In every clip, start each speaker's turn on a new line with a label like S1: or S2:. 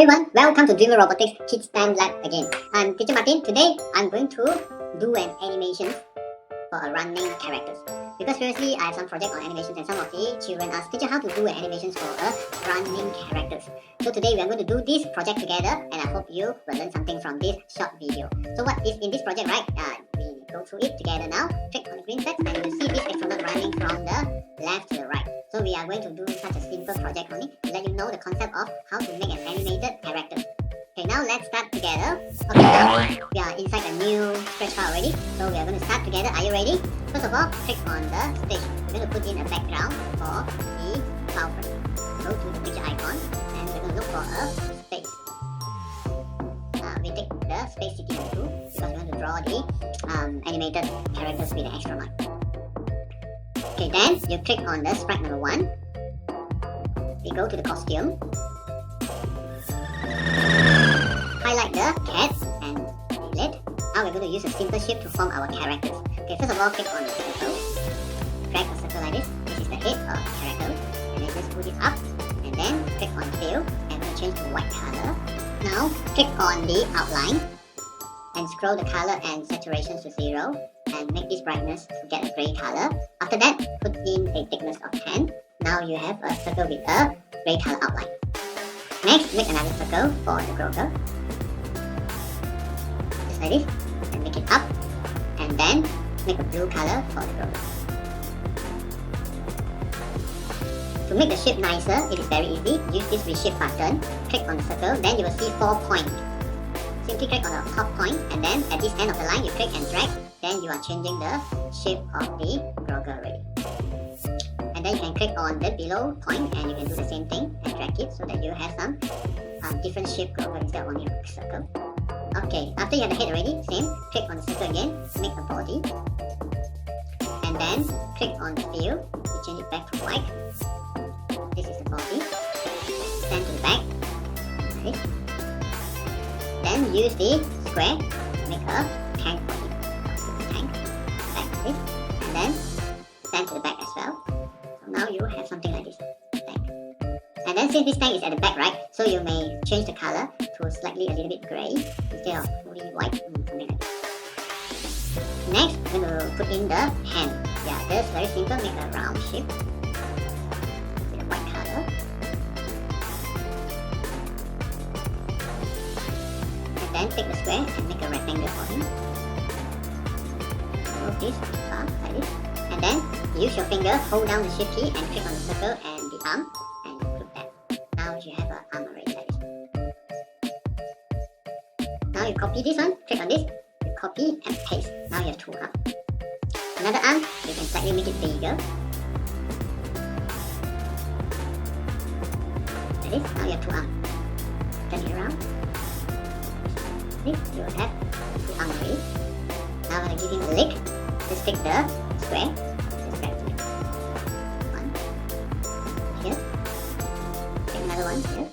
S1: everyone, welcome to Dreamworld Robotics Kids Time Lab again. I'm Teacher Martin. Today I'm going to do an animation for a running characters. Because previously I have some project on animations and some of the children asked teacher how to do an animations for a running characters. So today we are going to do this project together and I hope you will learn something from this short video. So what is in this project, right? We go through it together now. Click on the green text and you see this astronaut running from the left to the right. So we are going to do such a simple project only to let you know the concept of how to make an animated character. Okay, now let's start together. Okay, now we are inside a new scratch file already. So we are going to start together. Are you ready? First of all, click on the stage. We're going to put in a background for the file first. Go to the picture icon and we're going to look for a space. We take the space city tool because we're going to draw the animated characters with the astronaut. Okay, then you click on the sprite number 1. We go to the costume. Highlight the cat and delete. Now we're going to use a simple shape to form our characters. Okay, first of all, click on the circle. Drag a circle like this. This is the head of the character. And then just put it up. And then click on fill. And we'll change to white color. Now click on the outline. And scroll the color and saturation to 0. And make this brightness to get a gray color. After that, put in a thickness of 10. Now you have a circle with a gray color outline. Next, make another circle for the Grover. Just like this. And make it up. And then make a blue color for the Grover. To make the shape nicer, it is very easy. Use this reshape button. Click on the circle. Then you will see 4 points. Simply click on the top point. And then at this end of the line, you click and drag. Then you are changing the shape of the Grover already. And then you can click on the below point and you can do the same thing and drag it so that you have some different shape Grover instead of only a circle. Okay, after you have the head already, same, click on the circle again, make a body. And then click on the fill to change it back to white. This is the body. Stand to the back. Okay. Then use the square to make a tank body. Tank, back to this. And then stand to the back as well. Now you have something like this tank. And then since this tank is at the back, right, so you may change the color to slightly a little bit gray instead of fully white, something like this. Next, we're going to put in the hand. Yeah, just very simple, make a round shape with a white color. And then take the square and make a rectangle for him. Move this far, like this. And then use your finger, hold down the shift key and click on the circle and the arm and put that. Now you have an arm already like this. Now you copy this one, click on this, you copy and paste. Now you have 2 arms. Another arm, you can slightly make it bigger. Like this, now you have 2 arms. Turn it around. This, you will have 2 arms already. Now I'm going to give him a leg. Just take the square. Just drag it. 1 here. Take another one here.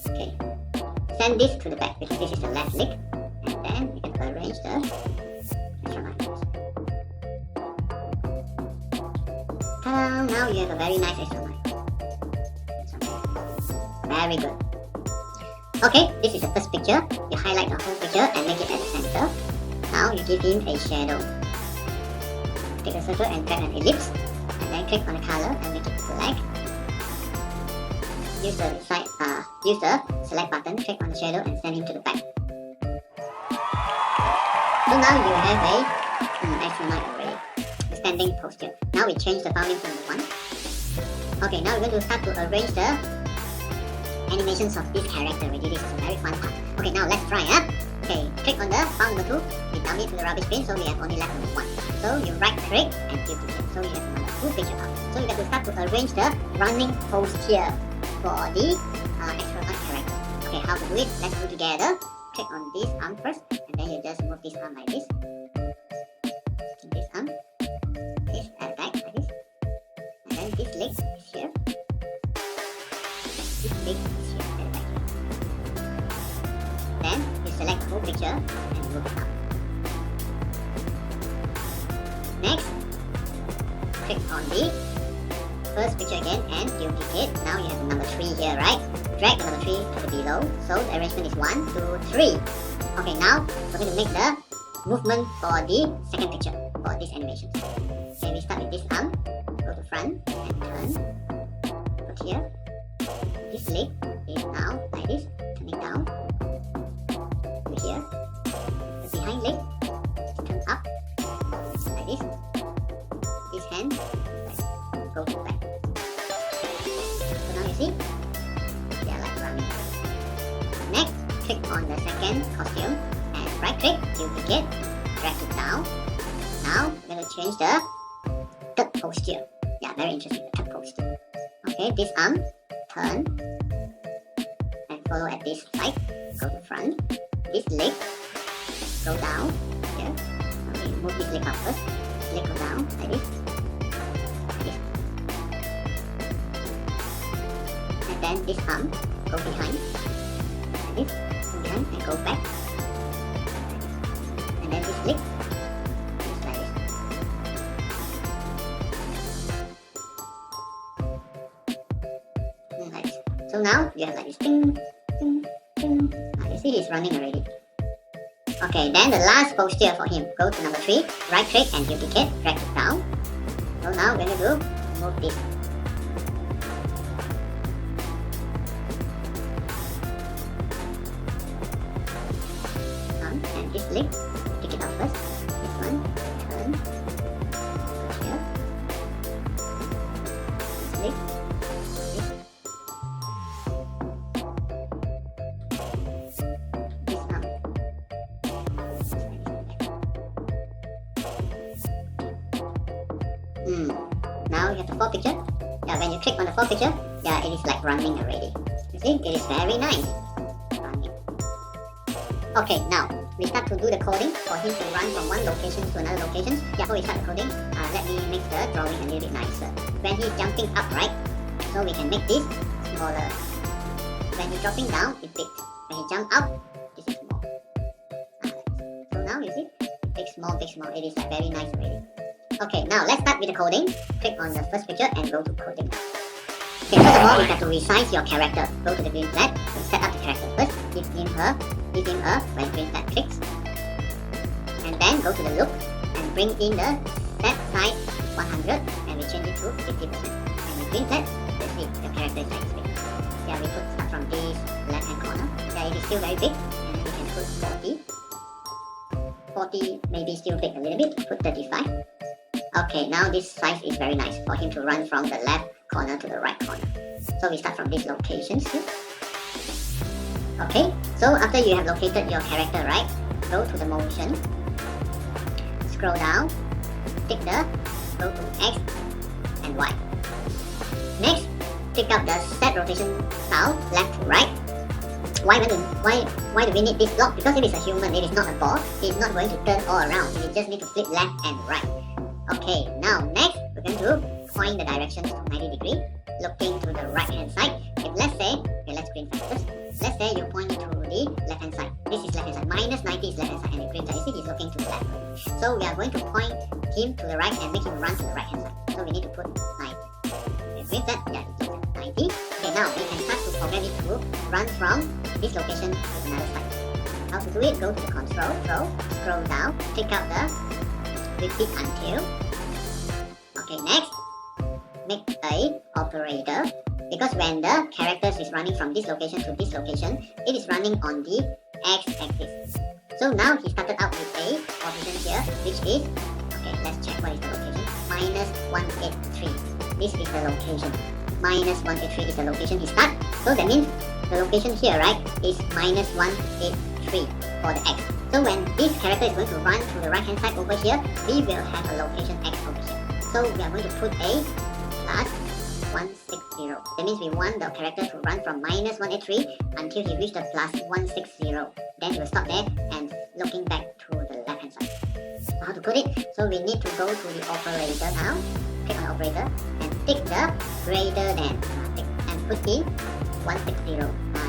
S1: Okay. Send this to the back because this is the left leg. And then you can arrange the astronaut. Ta-da! Now you have a very nice astronaut. Very good. Okay, this is the first picture. You highlight the whole picture and make it at the center. Now you give him a shadow. Take a circle and drag an ellipse. And then click on the color and make it black. Use the select button, click on the shadow and send him to the back. So now you have a astronaut already. Standing posture. Now we change the file name to number 1. Okay, now we're going to start to arrange the animations of this character already. This is a very fun part. Okay, now let's try. Okay, click on the file number 2. We dump it to the rubbish bin, so we have only left number 1. So you right click and duplicate. So you have another 2 pictures up. So you have to start to arrange the running posture for the astronaut character. Okay, how to do it? Let's do together. Click on this arm first, and then you just move this arm like this. This arm. This at the back like this. And then this leg is here. This leg is here at the back. Then you select the whole picture and move it up. Next, click on the first picture again and duplicate. Now you have the number 3 here, right? Drag the number 3 to the below. So the arrangement is 1, 2, 3. Okay, now we're going to make the movement for the second picture for this animation. Okay, we start with this arm. Go to front and turn. Put here. This leg is now like this, turning down. To here. The behind leg turn up like this. This hand go to back. So now you see, they are like running. Next, click on the second costume and right click, duplicate, drag it down. Now we're going to change the third posture. Yeah, very interesting, the third posture. Okay, this arm, turn and follow at this side, go to front. This leg, go down here. Now we move this leg up first. This leg go down like this. And then this arm, go behind, like this, go behind and go back. And then this leg, just like this. And like this. So now you have like this, ding, ding, ding. Now you see he's running already. Okay, then the last posture for him, go to number 3, right click and duplicate, drag it down. So now we're going to move this. And this leg, take it out first. This one, turn. Here. This leg. This arm. Now you have the 4th picture. Yeah, when you click on the 4th picture, yeah, it is like running already. You see, it is very nice. Running. Okay, now we start to do the coding for him to run from one location to another location. Yeah, before we start the coding, let me make the drawing a little bit nicer. When he's jumping up, right? So we can make this smaller. When he's dropping down, it's big. When he jump up, this is small. So now you see, big, small, big, small. It is like very nice already. Okay, now let's start with the coding. Click on the first picture and go to coding. Okay, first of all, you have to resize your character. Go to the green flag and set up the character first. Give him a when green flag clicks. And then go to the look and bring in the set size 100 and we change it to 50%. And with green flag, let's see, the character is like this big. Yeah, we could start from this left hand corner. Yeah, it is still very big. And we can put 40. 40 maybe still big a little bit. Put 35. Okay, now this size is very nice for him to run from the left corner to the right corner. So we start from these locations here. Okay, so after you have located your character, right, go to the motion, scroll down, go to X and Y. Next, pick up the set rotation style, left to right. Why do we need this block? Because it is a human, it is not a ball, it is not going to turn all around, we just need to flip left and right. Okay, now next, we're going to point the directions to 90 degrees, looking to the right hand side. If let's say, okay, let's green flag first. Let's say you point to the left hand side. This is left hand side, minus 90 is left hand side, and the green flag, you see he's looking to the left. So we are going to point him to the right and make him run to the right hand side. So we need to put 90. Okay, green flag, yeah, it's 90. Okay, now we can start to program it to run from this location to another side. How to do it? Go to the control, scroll down, take out the repeat until. Okay, next, make a operator, because when the character is running from this location to this location, it is running on the x-axis. So now he started out with a position here, which is, okay, let's check what is the location, minus 183. This is the location. Minus 183 is the location he started. So that means the location here, right, is minus 183 for the x. So when this character is going to run to the right hand side over here, we will have a location x over here. So we are going to put a plus 160. That means we want the character to run from minus 183 until he reaches the plus 160. Then he will stop there and looking back to the left hand side. So how to put it? So we need to go to the operator now. Click on the operator and take the greater than and put in 160.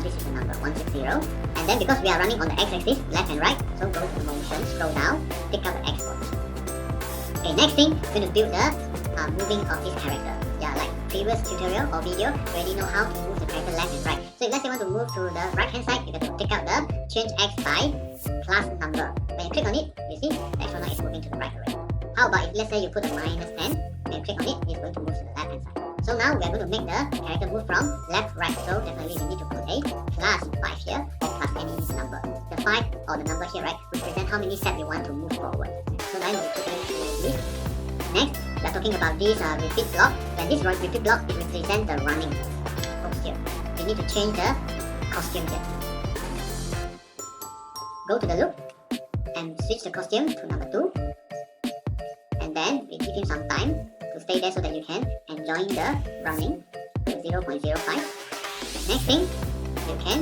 S1: This is the number 160. And then because we are running on the x-axis, left and right, so go to the motion, scroll down, take out the x position. Okay, next thing, we're going to build the moving of this character. Yeah, like previous tutorial or video, you already know how to move the character left and right. So if let's say you want to move to the right hand side, you got to take out the change X by class number. When you click on it, you see the astronaut is moving to the right already. How about if let's say you put a -10, when you click on it, it's going to move to the left hand side. So now we are going to make the character move from left to right. So definitely we need to put a plus 5 here or plus any number. The 5 or the number here, right, represent how many steps you want to move forward. So then we put it like this. Next, we are talking about this repeat block. When this repeat block, it represents the running posture. We need to change the costume here. Go to the loop and switch the costume to number 2. And then we give him some time to stay there so that you can enjoy the running. Put 0.05. Next thing, you can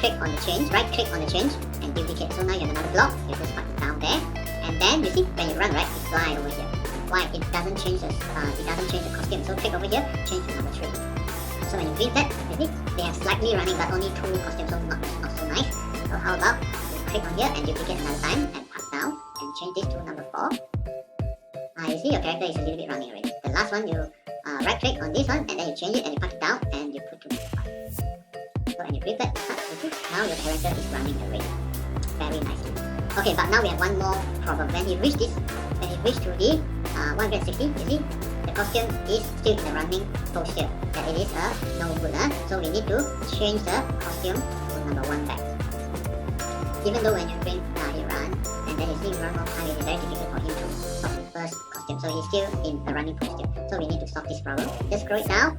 S1: click on the change, right click on the change and duplicate. So now you have another block, you just put it down there. And then you see when you run, right, it's fly over here. Why? It doesn't change the costume. So click over here, change to number 3. So when you green flag, you see they have slightly running but only 2 costumes, so not so nice. So how about you click on here and duplicate another time and pass down and change this to number 4. You see your character is a little bit running already. The last one, you right click on this one and then you change it and you pack it down and you put to number 5. So when you green flag, now your character is running already. Very nicely. Okay, but now we have one more problem. When you reach to the 160, you see the costume is still in the running posture. That it is no good. So we need to change the costume to number 1 back. Even though when you bring he run and then you see him run more time, it is very difficult for him to stop the first costume. So he's still in the running posture. So we need to solve this problem. Just scroll it down,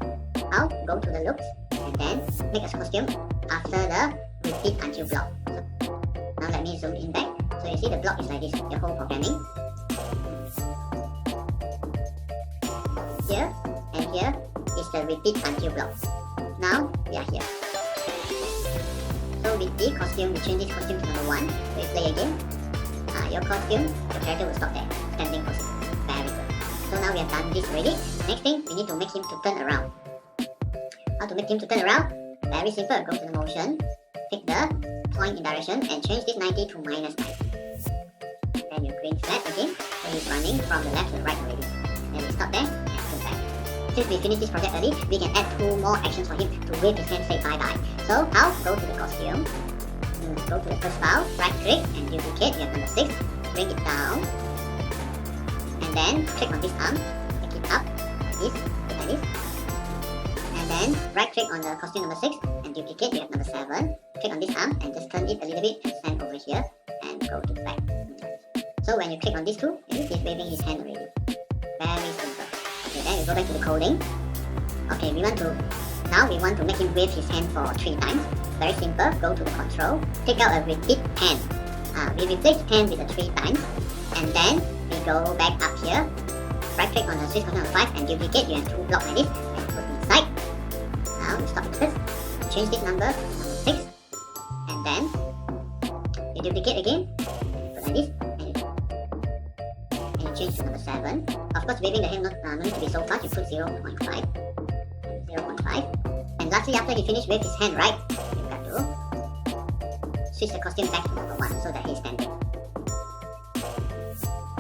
S1: out, go to the loops, and then make a costume after the repeat until block. So now let me zoom in back. So you see the block is like this, the whole programming. Here and here is the repeat until block. Now we are here. So with the costume, we change this costume to number 1. So you play again. Your costume, your character will stop there. Standing costume. Very good. So now we have done this already. Next thing, we need to make him to turn around. How to make him to turn around? Very simple. Go to the motion, pick the point in direction and change this 90 to -90. Then you green flag again. So he's running from the left to the right already. Then we stop there and go back. Since we finished this project early, we can add 2 more actions for him to wave his hand, say bye-bye. So how? Go to the costume. Go to the first file, right click and duplicate. You have number 6. Bring it down. And then click on this arm. Take it up like this. Like this. And then right click on the costume number 6 and duplicate. You have number 7. Click on this arm and just turn it a little bit and stand over here and go to the back. So when you click on these 2, he's waving his hand already. Very simple. Okay, then we go back to the coding. Okay, we want to make him wave his hand for 3 times. Very simple. Go to the control. Take out a repeat 10. We replace 10 with the 3 times. And then we go back up here. Right click on the switch button number 5 and duplicate. You have 2 blocks like this and put inside. Now you stop it first. Change this number to number 6. And then you duplicate again. Put like this. And you change to number 7. Of course, waving the hand no need to be so fast. You put 0.5. 0.5. And lastly, after he finished with his hand right, you got to switch the costume back to number 1 so that he's standing.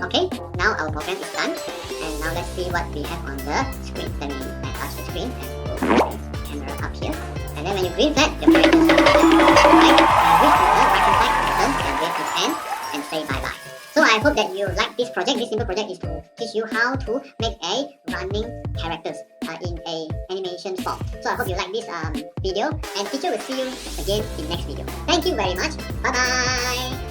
S1: Okay, now our program is done. And now let's see what we have on the screen. Let me touch the screen and go the camera up here. And then when you green flag, your character is right and reach to the right hand side, turn and wave his hand and say bye-bye. So I hope that you like this project. This simple project is to teach you how to make a running characters in a animation form. So I hope you like this video, and teacher will see you again in next video. Thank you very much. Bye bye.